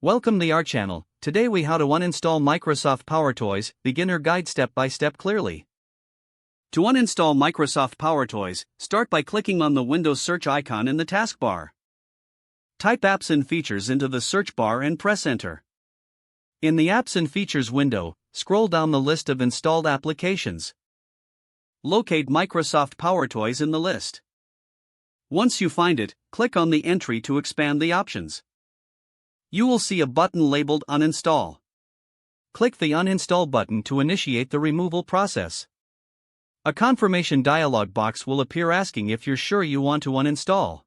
Welcome to our channel. Today we how to uninstall Microsoft PowerToys, beginner guide step by step clearly. To uninstall Microsoft PowerToys, start by clicking on the Windows search icon in the taskbar. Type Apps and Features into the search bar and press Enter. In the Apps and Features window, scroll down the list of installed applications. Locate Microsoft PowerToys in the list. Once you find it, click on the entry to expand the options. You will see a button labeled Uninstall. Click the Uninstall button to initiate the removal process. A confirmation dialog box will appear asking if you're sure you want to uninstall.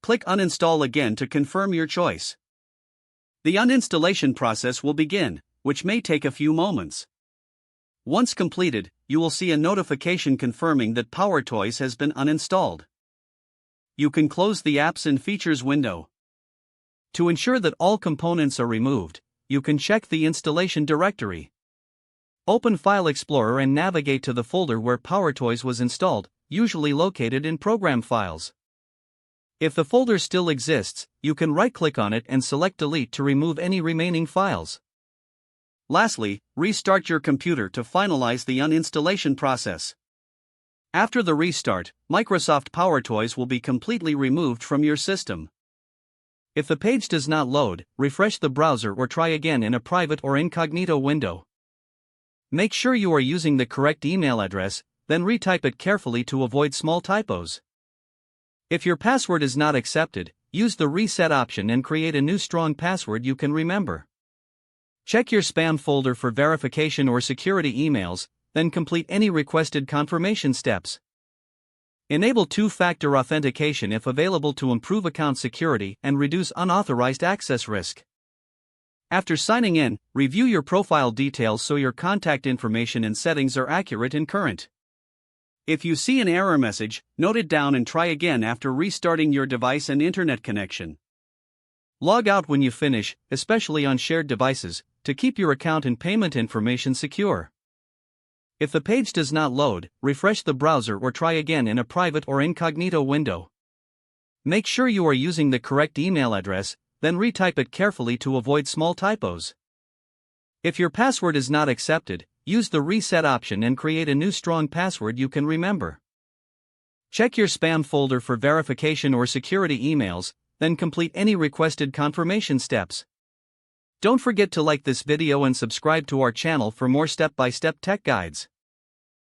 Click Uninstall again to confirm your choice. The uninstallation process will begin, which may take a few moments. Once completed, you will see a notification confirming that PowerToys has been uninstalled. You can close the Apps and Features window. To ensure that all components are removed, you can check the installation directory. Open File Explorer and navigate to the folder where PowerToys was installed, usually located in Program Files. If the folder still exists, you can right-click on it and select Delete to remove any remaining files. Lastly, restart your computer to finalize the uninstallation process. After the restart, Microsoft PowerToys will be completely removed from your system. If the page does not load, refresh the browser or try again in a private or incognito window. Make sure you are using the correct email address, then retype it carefully to avoid small typos. If your password is not accepted, use the reset option and create a new strong password you can remember. Check your spam folder for verification or security emails, then complete any requested confirmation steps. Enable two-factor authentication if available to improve account security and reduce unauthorized access risk. After signing in, review your profile details so your contact information and settings are accurate and current. If you see an error message, note it down and try again after restarting your device and internet connection. Log out when you finish, especially on shared devices, to keep your account and payment information secure. If the page does not load, refresh the browser or try again in a private or incognito window. Make sure you are using the correct email address, then retype it carefully to avoid small typos. If your password is not accepted, use the reset option and create a new strong password you can remember. Check your spam folder for verification or security emails, then complete any requested confirmation steps. Don't forget to like this video and subscribe to our channel for more step-by-step tech guides.